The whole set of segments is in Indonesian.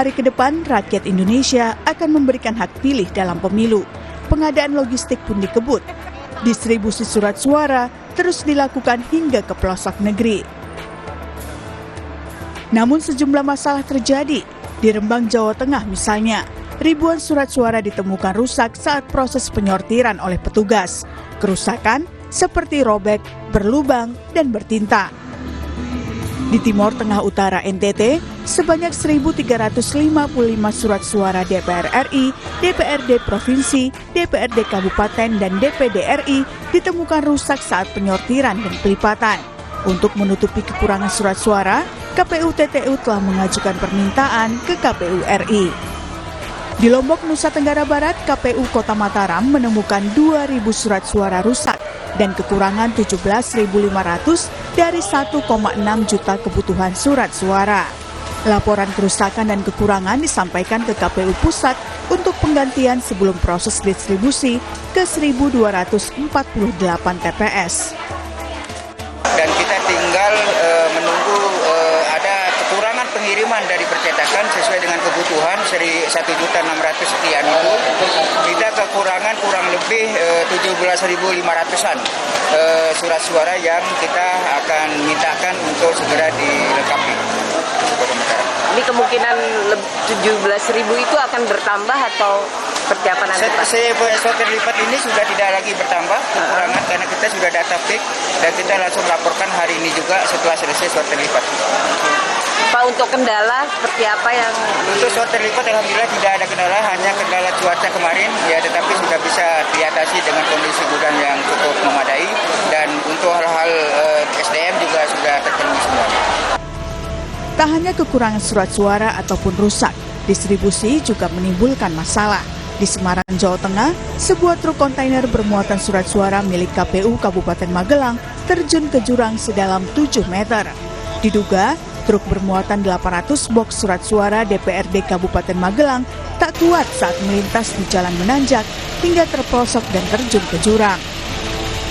hari ke depan, rakyat Indonesia akan memberikan hak pilih dalam pemilu. Pengadaan logistik pun dikebut. Distribusi surat suara terus dilakukan hingga ke pelosok negeri. Namun sejumlah masalah terjadi. Di Rembang, Jawa Tengah misalnya, ribuan surat suara ditemukan rusak saat proses penyortiran oleh petugas. Kerusakan seperti robek, berlubang, dan bertinta. Di Timur Tengah Utara NTT, sebanyak 1.355 surat suara DPR RI, DPRD Provinsi, DPRD Kabupaten, dan DPD RI ditemukan rusak saat penyortiran dan pelipatan. Untuk menutupi kekurangan surat suara, KPU TTU telah mengajukan permintaan ke KPU RI. Di Lombok, Nusa Tenggara Barat, KPU Kota Mataram menemukan 2.000 surat suara rusak dan kekurangan 17.500 dari 1,6 juta kebutuhan surat suara. Laporan kerusakan dan kekurangan disampaikan ke KPU Pusat untuk penggantian sebelum proses distribusi ke 1.248 TPS. Dan kita tinggal menunggu ada kekurangan pengiriman dari percetakan sesuai dengan kebutuhan 1.600 sekian itu. Kita kekurangan kurang lebih 17.500-an surat suara yang kita akan mintakan untuk segera dilengkapi. Ini kemungkinan 17.000 itu akan bertambah atau seperti apa nanti Pak? Surat terlipat ini sudah tidak lagi bertambah kekurangan karena kita sudah data fix dan kita langsung laporkan hari ini juga setelah selesai surat terlipat. Pak, untuk kendala seperti apa yang... Untuk surat terlipat alhamdulillah tidak ada kendala, hanya kendala cuaca kemarin ya, tetapi sudah bisa diatasi dengan kondisi gudang yang cukup memadai dan untuk hal-hal SDM juga sudah terpenuhi semua. Tak hanya kekurangan surat suara ataupun rusak, distribusi juga menimbulkan masalah. Di Semarang, Jawa Tengah, sebuah truk kontainer bermuatan surat suara milik KPU Kabupaten Magelang terjun ke jurang sedalam 7 meter. Diduga, truk bermuatan 800 box surat suara DPRD Kabupaten Magelang tak kuat saat melintas di jalan menanjak hingga terprosok dan terjun ke jurang.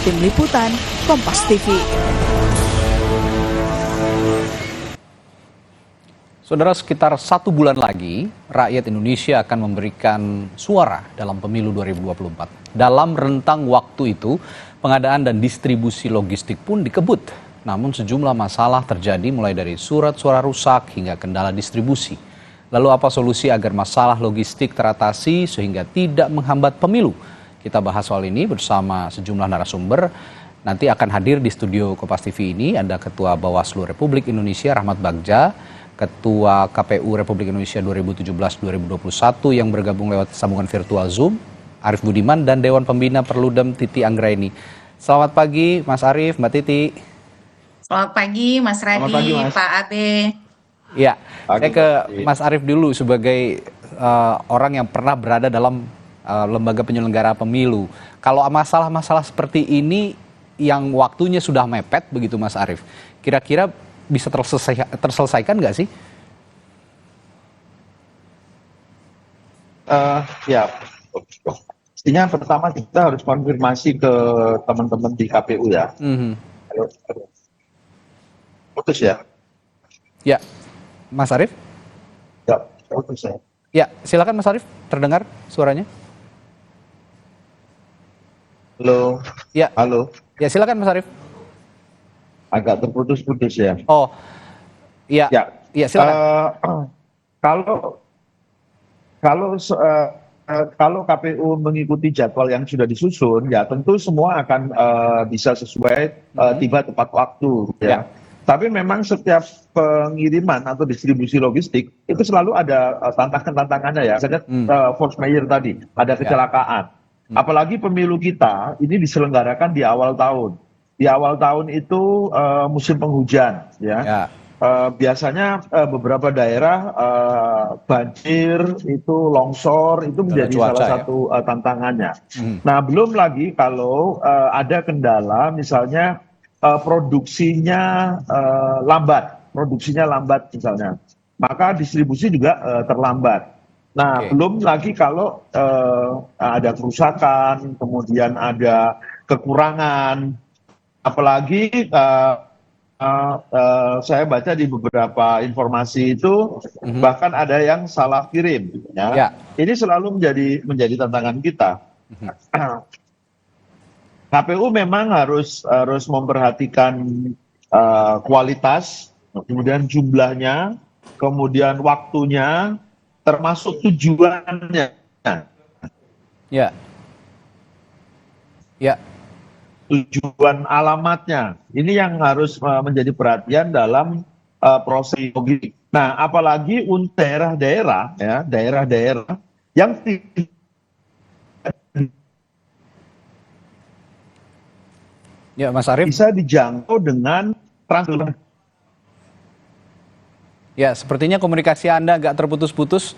Tim Liputan, Kompas TV. Saudara, sekitar 1 bulan lagi, rakyat Indonesia akan memberikan suara dalam pemilu 2024. Dalam rentang waktu itu, pengadaan dan distribusi logistik pun dikebut. Namun sejumlah masalah terjadi mulai dari surat suara rusak hingga kendala distribusi. Lalu apa solusi agar masalah logistik teratasi sehingga tidak menghambat pemilu? Kita bahas soal ini bersama sejumlah narasumber. Nanti akan hadir di studio Kompas TV ini ada Ketua Bawaslu Republik Indonesia Rahmat Bagja, Ketua KPU Republik Indonesia 2017-2021 yang bergabung lewat sambungan virtual Zoom, Arief Budiman, dan Dewan Pembina Perludem Titi Anggraini. Selamat pagi Mas Arief, Mbak Titi. Selamat pagi Mas Radi, pagi, Mas. Pak Abe. Ya, saya ke Mas Arief dulu sebagai orang yang pernah berada dalam lembaga penyelenggara pemilu. Kalau masalah-masalah seperti ini yang waktunya sudah mepet begitu Mas Arief, kira-kira bisa terselesaikan nggak sih? Ya, pastinya pertama kita harus konfirmasi ke teman-teman di KPU ya. Putus ya? Ya, Mas Arief? Ya, putus ya. Ya, silakan Mas Arief, terdengar suaranya? Halo. Ya. Halo. Ya, silakan Mas Arief. Agak terputus-putus ya. Oh, iya, ya silakan. Kalau KPU mengikuti jadwal yang sudah disusun, ya tentu semua akan bisa sesuai tiba tepat waktu. Ya. Tapi memang setiap pengiriman atau distribusi logistik itu selalu ada tantangannya ya. Misalnya force majeure tadi, ada kecelakaan. Apalagi pemilu kita ini diselenggarakan di awal tahun. Di awal tahun itu musim penghujan, ya. Biasanya beberapa daerah banjir, itu longsor, itu menjadi salah satu tantangannya. Nah, belum lagi kalau ada kendala, misalnya produksinya lambat misalnya, maka distribusi juga terlambat. Nah, belum lagi kalau ada kerusakan, kemudian ada kekurangan. Apalagi saya baca di beberapa informasi itu bahkan ada yang salah kirim, ya. Ya. Ini selalu menjadi tantangan kita. KPU memang harus memperhatikan kualitas, kemudian jumlahnya, kemudian waktunya, termasuk tujuannya. Ya. Ya. Tujuan alamatnya. Ini yang harus menjadi perhatian dalam proses logistik. Nah, apalagi untuk daerah-daerah, ya, daerah-daerah yang Ya, Mas Arief. bisa dijangkau dengan transportasi. Ya, sepertinya komunikasi Anda agak terputus-putus,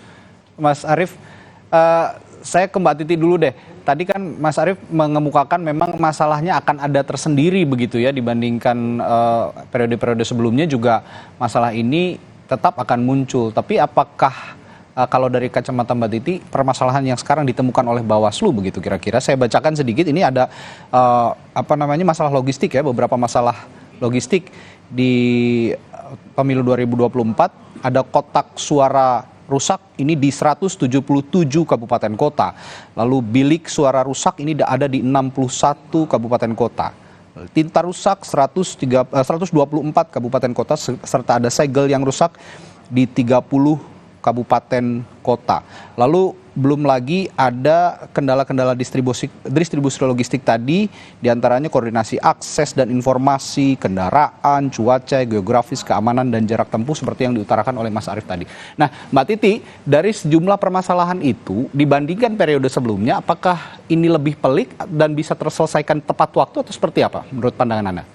Mas Arief. Saya ke Mbak Titi dulu deh. Tadi kan Mas Arief mengemukakan memang masalahnya akan ada tersendiri begitu ya, dibandingkan periode-periode sebelumnya juga masalah ini tetap akan muncul. Tapi apakah kalau dari kacamata Mbak Titi, permasalahan yang sekarang ditemukan oleh Bawaslu begitu kira-kira? Saya bacakan sedikit, ini ada masalah logistik ya, beberapa masalah logistik di pemilu 2024. Ada kotak suara rusak ini di 177 kabupaten kota. Lalu bilik suara rusak ini ada di 61 kabupaten kota. Tinta rusak 124 kabupaten kota, serta ada segel yang rusak di 30 kabupaten kota. Lalu belum lagi ada kendala-kendala distribusi logistik tadi, diantaranya koordinasi akses dan informasi, kendaraan, cuaca, geografis, keamanan, dan jarak tempuh seperti yang diutarakan oleh Mas Arief tadi. Nah, Mbak Titi, dari sejumlah permasalahan itu, dibandingkan periode sebelumnya, apakah ini lebih pelik dan bisa terselesaikan tepat waktu atau seperti apa menurut pandangan Anda?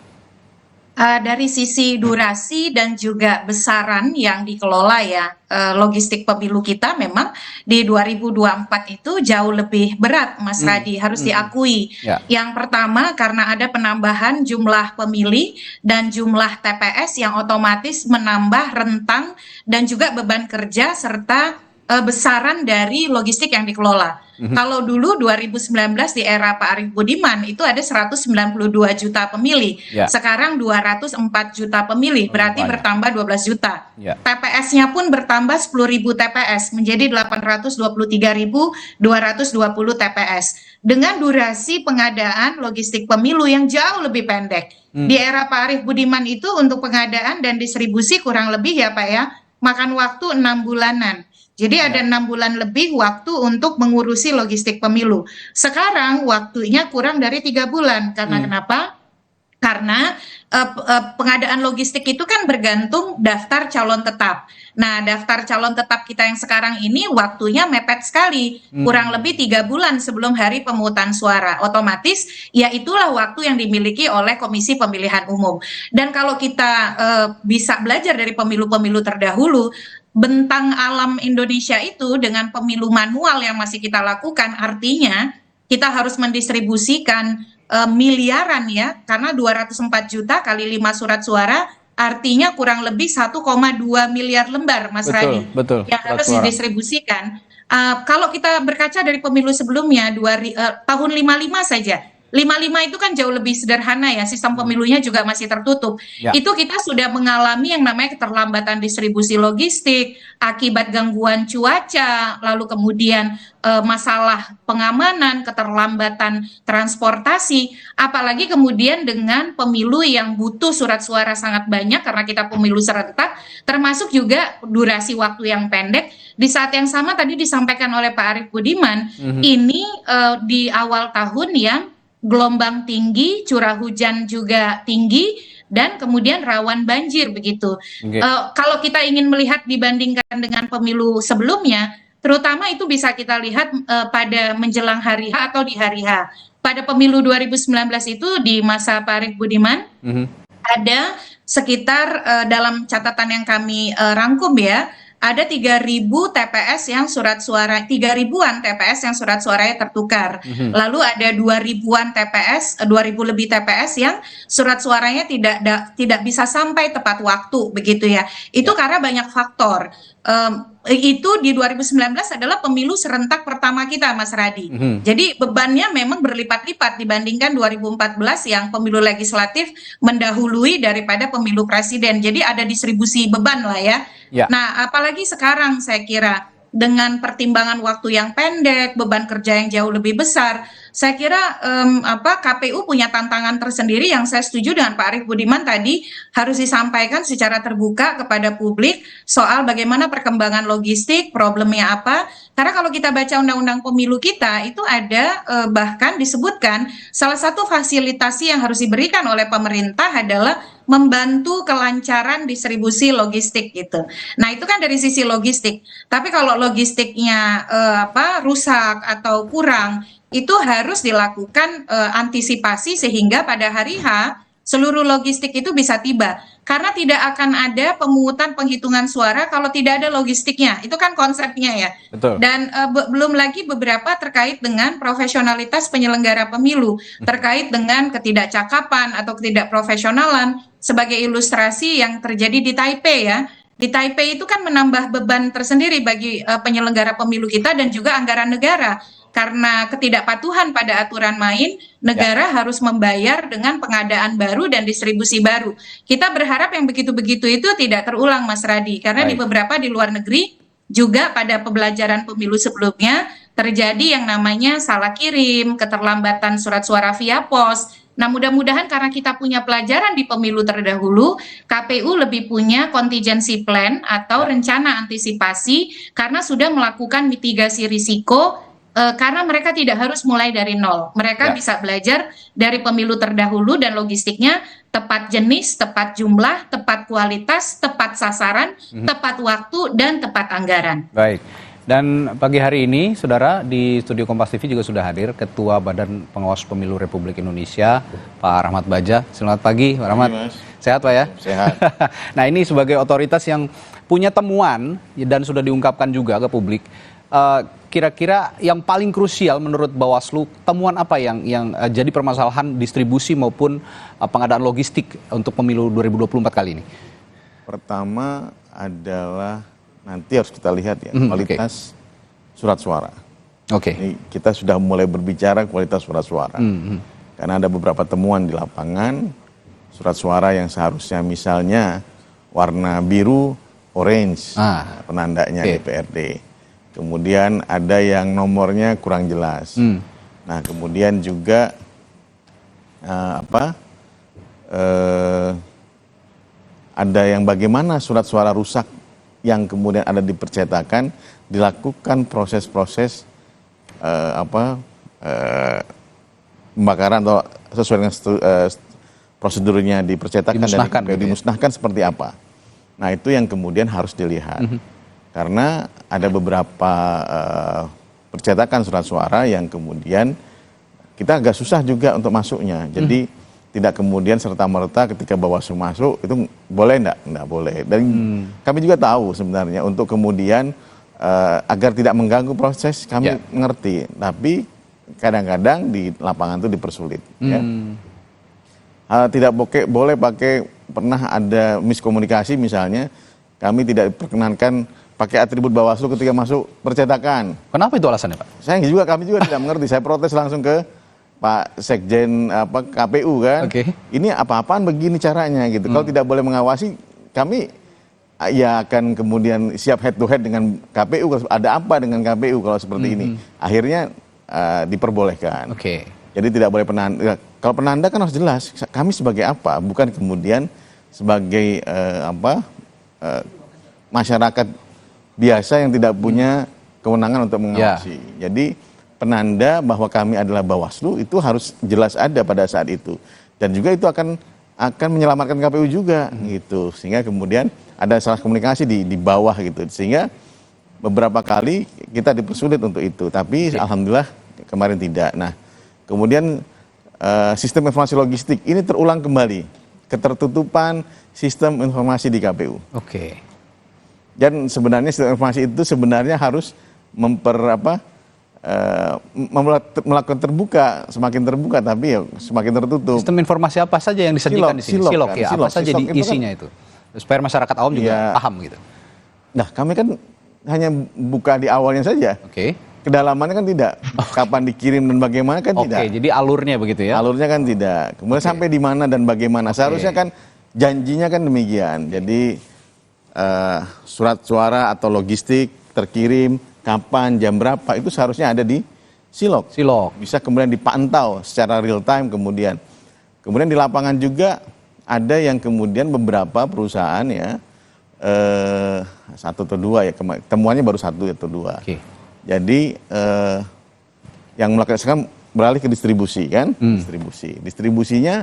Dari sisi durasi dan juga besaran yang dikelola ya, logistik pemilu kita memang di 2024 itu jauh lebih berat, Mas Radi, harus diakui. Ya. Yang pertama karena ada penambahan jumlah pemilih dan jumlah TPS yang otomatis menambah rentang dan juga beban kerja serta besaran dari logistik yang dikelola. Kalau dulu 2019 di era Pak Arief Budiman itu ada 192 juta pemilih. Ya. Sekarang 204 juta pemilih, berarti banyak. bertambah 12 juta. Ya. TPS-nya pun bertambah 10.000 TPS menjadi 823.220 TPS. Dengan durasi pengadaan logistik pemilu yang jauh lebih pendek. Di era Pak Arief Budiman itu untuk pengadaan dan distribusi kurang lebih ya Pak ya, makan waktu 6 bulanan. Jadi ada 6 bulan lebih waktu untuk mengurusi logistik pemilu. Sekarang waktunya kurang dari 3 bulan. Karena kenapa? Karena pengadaan logistik itu kan bergantung daftar calon tetap. Nah, daftar calon tetap kita yang sekarang ini waktunya mepet sekali. Kurang lebih 3 bulan sebelum hari pemungutan suara. Otomatis ya itulah waktu yang dimiliki oleh Komisi Pemilihan Umum. Dan kalau kita bisa belajar dari pemilu-pemilu terdahulu, bentang alam Indonesia itu dengan pemilu manual yang masih kita lakukan, artinya kita harus mendistribusikan miliaran ya, karena 204 juta kali 5 surat suara artinya kurang lebih 1,2 miliar lembar, Mas Radi, yang harus didistribusikan. Kalau kita berkaca dari pemilu sebelumnya, tahun 55 saja, 55 itu kan jauh lebih sederhana ya, sistem pemilunya juga masih tertutup. Ya. Itu kita sudah mengalami yang namanya keterlambatan distribusi logistik, akibat gangguan cuaca, lalu kemudian masalah pengamanan, keterlambatan transportasi, apalagi kemudian dengan pemilu yang butuh surat suara sangat banyak karena kita pemilu serentak, termasuk juga durasi waktu yang pendek. Di saat yang sama tadi disampaikan oleh Pak Arief Budiman, ini di awal tahun yang gelombang tinggi, curah hujan juga tinggi, dan kemudian rawan banjir begitu. Okay. Kalau kita ingin melihat dibandingkan dengan pemilu sebelumnya, terutama itu bisa kita lihat pada menjelang hari H atau di hari H. Pada pemilu 2019 itu di masa Pak Arief Budiman, ada sekitar dalam catatan yang kami rangkum ya, ada 3.000 TPS yang surat suara, 3.000-an TPS yang surat suaranya tertukar. Lalu ada 2.000-an TPS, 2.000 lebih TPS yang surat suaranya tidak bisa sampai tepat waktu begitu ya. Itu karena banyak faktor. itu di 2019 adalah pemilu serentak pertama kita, Mas Radi. Jadi bebannya memang berlipat-lipat dibandingkan 2014 yang pemilu legislatif mendahului daripada pemilu presiden. Jadi ada distribusi beban lah ya. Nah, apalagi sekarang saya kira dengan pertimbangan waktu yang pendek, beban kerja yang jauh lebih besar, saya kira KPU punya tantangan tersendiri yang saya setuju dengan Pak Arief Budiman tadi harus disampaikan secara terbuka kepada publik soal bagaimana perkembangan logistik, problemnya apa. Karena kalau kita baca undang-undang pemilu kita itu ada bahkan disebutkan salah satu fasilitasi yang harus diberikan oleh pemerintah adalah membantu kelancaran distribusi logistik gitu. Nah, itu kan dari sisi logistik. Tapi kalau logistiknya rusak atau kurang, itu harus dilakukan antisipasi sehingga pada hari H seluruh logistik itu bisa tiba. Karena tidak akan ada pemungutan penghitungan suara kalau tidak ada logistiknya. Itu kan konsepnya ya. Betul. Dan belum lagi beberapa terkait dengan profesionalitas penyelenggara pemilu, terkait dengan ketidakcakapan atau ketidakprofesionalan sebagai ilustrasi yang terjadi di Taipei ya. Di Taipei itu kan menambah beban tersendiri bagi penyelenggara pemilu kita dan juga anggaran negara. Karena ketidakpatuhan pada aturan main, negara harus membayar dengan pengadaan baru dan distribusi baru. Kita berharap yang begitu-begitu itu tidak terulang, Mas Radi. Karena di beberapa di luar negeri, juga pada pembelajaran pemilu sebelumnya, terjadi yang namanya salah kirim, keterlambatan surat suara via pos. Nah, mudah-mudahan karena kita punya pelajaran di pemilu terdahulu, KPU lebih punya contingency plan atau rencana antisipasi karena sudah melakukan mitigasi risiko. Karena mereka tidak harus mulai dari nol. Mereka bisa belajar dari pemilu terdahulu dan logistiknya tepat jenis, tepat jumlah, tepat kualitas, tepat sasaran, tepat waktu, dan tepat anggaran. Baik. Dan pagi hari ini, Saudara, di studio Kompas TV juga sudah hadir Ketua Badan Pengawas Pemilu Republik Indonesia, Pak Rahmat Baja. Selamat pagi, Pak Rahmat. Sehat, Pak ya? Sehat. Nah, ini sebagai otoritas yang punya temuan dan sudah diungkapkan juga ke publik. Kira-kira yang paling krusial menurut Bawaslu, temuan apa yang jadi permasalahan distribusi maupun pengadaan logistik untuk pemilu 2024 kali ini? Pertama adalah nanti harus kita lihat ya kualitas surat suara. Ini kita sudah mulai berbicara kualitas surat suara. Karena ada beberapa temuan di lapangan, surat suara yang seharusnya misalnya warna biru, orange, penandanya DPRD. Kemudian ada yang nomornya kurang jelas. Nah, kemudian juga ada yang bagaimana surat suara rusak yang kemudian ada di percetakan dilakukan proses-proses pembakaran atau sesuai dengan prosedurnya di percetakan dan dimusnahkan seperti apa. Nah, itu yang kemudian harus dilihat. Karena ada beberapa percetakan surat suara yang kemudian kita agak susah juga untuk masuknya. Jadi tidak kemudian serta-merta ketika Bawaslu masuk itu boleh enggak boleh. Dan kami juga tahu sebenarnya untuk kemudian agar tidak mengganggu proses kami mengerti. Tapi kadang-kadang di lapangan itu dipersulit. Ya. Tidak boleh pakai, pernah ada miskomunikasi misalnya, kami tidak diperkenankan pakai atribut Bawaslu ketika masuk percetakan. Kenapa itu alasannya, Pak? Kami juga tidak mengerti. Saya protes langsung ke Pak Sekjen KPU kan. Ini apa-apaan begini caranya gitu. Kalau tidak boleh mengawasi, kami ya akan kemudian siap head to head dengan KPU. Ada apa dengan KPU kalau seperti ini? Akhirnya diperbolehkan. Jadi tidak boleh penanda. Kalau penanda kan harus jelas. Kami sebagai apa? Bukan kemudian sebagai masyarakat biasa yang tidak punya kewenangan untuk mengawasi. Jadi penanda bahwa kami adalah Bawaslu itu harus jelas ada pada saat itu. Dan juga itu akan menyelamatkan KPU juga gitu. Sehingga kemudian ada salah komunikasi di bawah gitu. Sehingga beberapa kali kita dipersulit untuk itu. Tapi alhamdulillah kemarin tidak. Nah, kemudian sistem informasi logistik ini terulang kembali. Ketertutupan sistem informasi di KPU. Dan sebenarnya sistem informasi itu sebenarnya harus melakukan terbuka, semakin terbuka, tapi ya semakin tertutup. Sistem informasi apa saja yang disajikan di sini? Silok ya, apa saja isinya itu? Supaya masyarakat awam juga paham gitu. Nah, kami kan hanya buka di awalnya saja. Oke. Kedalamannya kan tidak. Kapan dikirim dan bagaimana kan tidak. Oke, jadi alurnya begitu ya? Alurnya kan tidak. Kemudian sampai di mana dan bagaimana. Seharusnya kan janjinya kan demikian. Jadi surat suara atau logistik terkirim kapan, jam berapa itu seharusnya ada di Silog. Bisa kemudian dipantau secara real time kemudian. Kemudian di lapangan juga ada yang kemudian beberapa perusahaan ya, satu atau dua ya, temuannya baru satu atau dua. Oke. Jadi yang melakukan beralih ke distribusi kan, distribusinya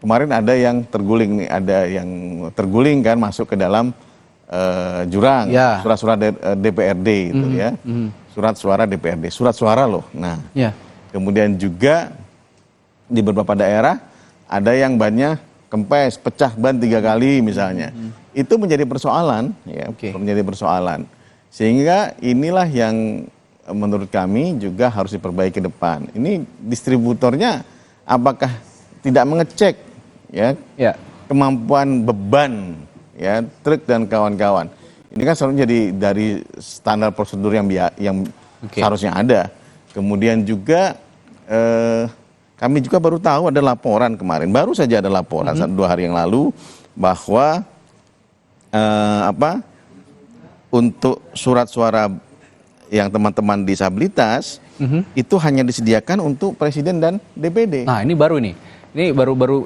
kemarin ada yang terguling nih, ada yang terguling kan masuk ke dalam jurang, surat-surat DPRD itu ya, surat suara DPRD, surat suara loh. Nah, kemudian juga di beberapa daerah ada yang bannya kempes, pecah ban 3 kali misalnya. Itu menjadi persoalan, ya, menjadi persoalan. Sehingga inilah yang menurut kami juga harus diperbaiki ke depan. Ini distributornya apakah tidak mengecek ya kemampuan beban ya truk dan kawan-kawan. Ini kan selalu jadi dari standar prosedur yang seharusnya ada. Kemudian juga kami juga baru tahu ada laporan kemarin, baru saja ada laporan 2 hari yang lalu bahwa untuk surat suara yang teman-teman disabilitas itu hanya disediakan untuk presiden dan DPD. Nah, ini baru nih. Ini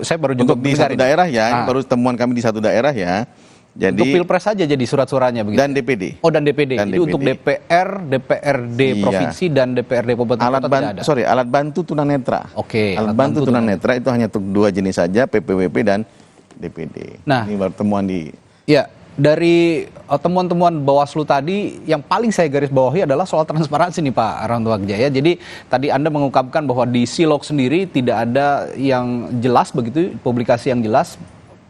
saya baru juga untuk di satu daerah ya, ini baru temuan kami di satu daerah ya. Jadi untuk Pilpres saja jadi surat suaranya begitu. Dan DPD. Oh, dan DPD. Jadi DPD. untuk DPR, DPRD provinsi dan DPRD kabupaten kota tidak ada. Alat bantu tunanetra. Oke. Alat bantu tunanetra itu hanya untuk 2 jenis saja, PPWP dan DPD. Nah, ini baru temuan di. Ya, dari temuan-temuan Bawaslu tadi yang paling saya garis bawahi adalah soal transparansi nih Pak Rantowagja ya. Jadi tadi Anda mengungkapkan bahwa di Silog sendiri tidak ada yang jelas begitu, publikasi yang jelas,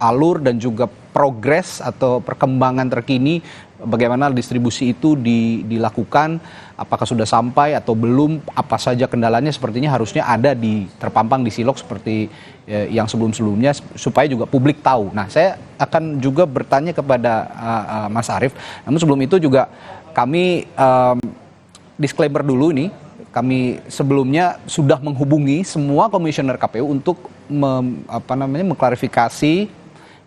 alur dan juga progres atau perkembangan terkini bagaimana distribusi itu dilakukan, apakah sudah sampai atau belum, apa saja kendalanya, sepertinya harusnya ada terpampang di Silog seperti yang sebelum-sebelumnya supaya juga publik tahu. Nah, saya akan juga bertanya kepada Mas Arief, namun sebelum itu juga kami disclaimer dulu nih, kami sebelumnya sudah menghubungi semua komisioner KPU untuk mengklarifikasi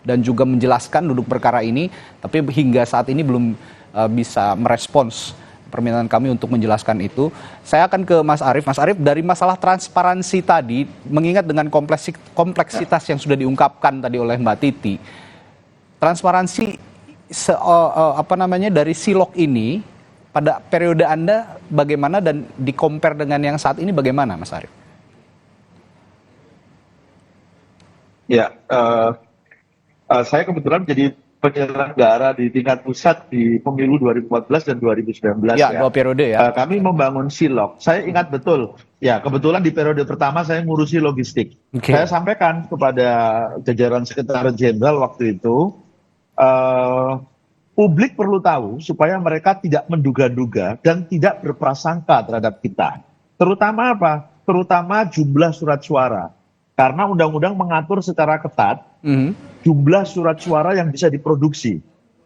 dan juga menjelaskan duduk perkara ini, tapi hingga saat ini belum bisa merespons permintaan kami untuk menjelaskan itu. Saya akan ke Mas Arief. Mas Arief, dari masalah transparansi tadi, mengingat dengan kompleksitas yang sudah diungkapkan tadi oleh Mbak Titi, transparansi dari Silog ini pada periode Anda bagaimana dan di-compare dengan yang saat ini bagaimana, Mas Arief? Ya, saya kebetulan jadi penyelenggara di tingkat pusat di pemilu 2014 dan 2019 ya. 2 periode ya. Kami membangun Silog. Saya ingat betul. Ya, kebetulan di periode pertama saya ngurusi logistik. Saya sampaikan kepada jajaran Sekretaris Jenderal waktu itu, publik perlu tahu supaya mereka tidak menduga-duga dan tidak berprasangka terhadap kita. Terutama apa? Terutama jumlah surat suara. Karena undang-undang mengatur secara ketat jumlah surat suara yang bisa diproduksi.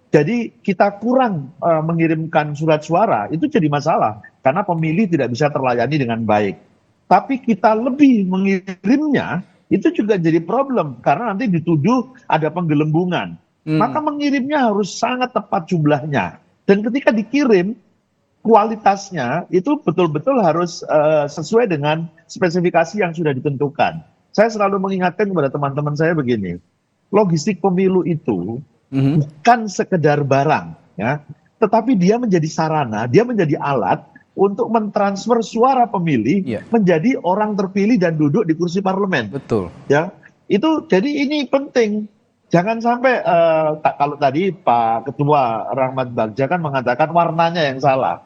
Jadi kita kurang mengirimkan surat suara, itu jadi masalah. Karena pemilih tidak bisa terlayani dengan baik. Tapi kita lebih mengirimnya, itu juga jadi problem. Karena nanti dituduh ada penggelembungan. Maka mengirimnya harus sangat tepat jumlahnya. Dan ketika dikirim, kualitasnya itu betul-betul harus sesuai dengan spesifikasi yang sudah ditentukan. Saya selalu mengingatkan kepada teman-teman saya begini, logistik pemilu itu bukan sekedar barang, ya, tetapi dia menjadi sarana, dia menjadi alat untuk mentransfer suara pemilih menjadi orang terpilih dan duduk di kursi parlemen. Betul. Ya, itu jadi ini penting. Jangan sampai kalau tadi Pak Ketua Rahmat Bagja kan mengatakan warnanya yang salah.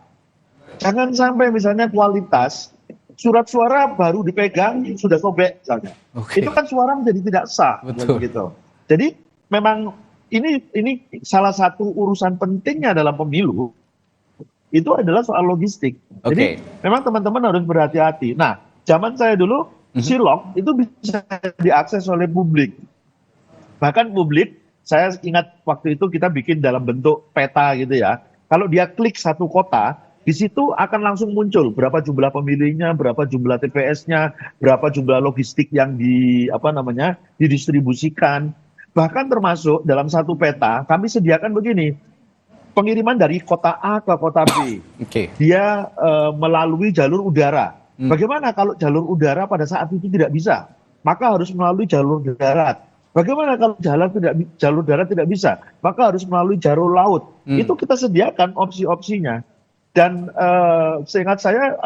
Jangan sampai misalnya kualitas surat suara baru dipegang sudah sobek misalnya. Itu kan suara menjadi tidak sah. Begitu. Jadi memang ini salah satu urusan pentingnya dalam pemilu itu adalah soal logistik. Jadi memang teman-teman harus berhati-hati. Nah, zaman saya dulu Silog itu bisa diakses oleh publik. Bahkan publik Saya ingat waktu itu kita bikin dalam bentuk peta gitu ya. Kalau dia klik satu kota, di situ akan langsung muncul berapa jumlah pemilihnya, berapa jumlah TPS-nya, berapa jumlah logistik yang didistribusikan. Bahkan termasuk dalam satu peta, kami sediakan begini, pengiriman dari kota A ke kota B. Dia melalui jalur udara. Bagaimana kalau jalur udara pada saat itu tidak bisa? Maka harus melalui jalur darat. Bagaimana kalau jalur darat tidak bisa? Maka harus melalui jalur laut. Itu kita sediakan opsi-opsinya. Dan seingat saya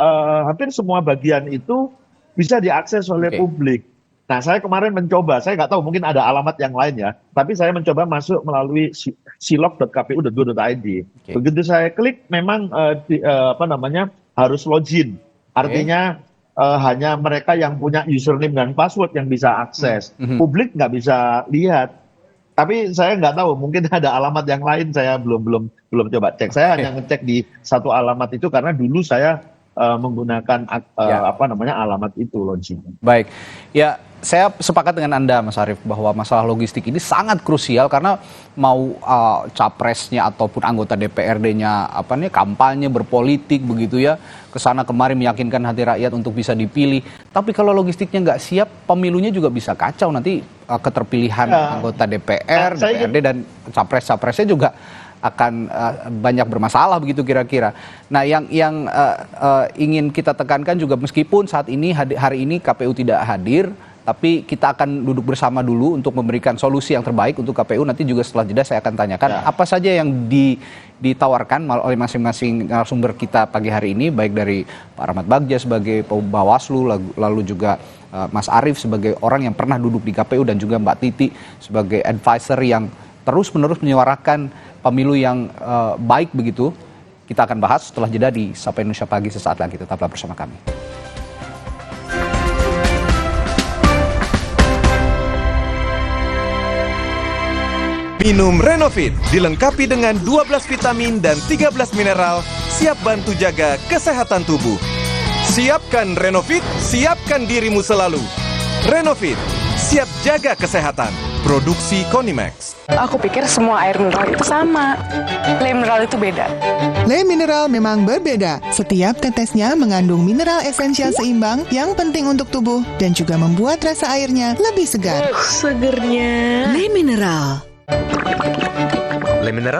hampir semua bagian itu bisa diakses oleh publik. Nah, saya kemarin mencoba, saya nggak tahu mungkin ada alamat yang lain ya, tapi saya mencoba masuk melalui silog.kpu.go.id. Begitu saya klik, memang harus login. Artinya hanya mereka yang punya username dan password yang bisa akses. Publik nggak bisa lihat. Tapi saya nggak tahu, mungkin ada alamat yang lain, saya belum coba cek. Saya hanya ngecek di satu alamat itu karena dulu saya menggunakan alamat itu login. Baik, ya saya sepakat dengan Anda Mas Arief bahwa masalah logistik ini sangat krusial karena mau capresnya ataupun anggota DPRD-nya kampanye berpolitik begitu ya, kesana kemari meyakinkan hati rakyat untuk bisa dipilih. Tapi kalau logistiknya nggak siap, pemilunya juga bisa kacau nanti, keterpilihan anggota DPR, DPRD dan capres-capresnya juga akan banyak bermasalah begitu kira-kira. Nah, yang ingin kita tekankan juga meskipun saat ini hari ini KPU tidak hadir, tapi kita akan duduk bersama dulu untuk memberikan solusi yang terbaik untuk KPU. Nanti juga setelah jeda saya akan tanyakan apa saja yang ditawarkan oleh masing-masing narasumber kita pagi hari ini, baik dari Pak Rahmat Bagja sebagai Bawaslu, lalu juga Mas Arief sebagai orang yang pernah duduk di KPU, dan juga Mbak Titi sebagai advisor yang terus-menerus menyuarakan pemilu yang baik begitu. Kita akan bahas setelah jeda di Sapa Indonesia Pagi sesaat lagi. Tetaplah bersama kami. Minum Renovit, dilengkapi dengan 12 vitamin dan 13 mineral, siap bantu jaga kesehatan tubuh. Siapkan Renovit, siapkan dirimu selalu. Renovit, siap jaga kesehatan. Produksi Konimax. Aku pikir semua air mineral itu sama. Le mineral itu beda. Le mineral memang berbeda. Setiap tetesnya mengandung mineral esensial seimbang yang penting untuk tubuh dan juga membuat rasa airnya lebih segar. Segernya. Le mineral. Le mineral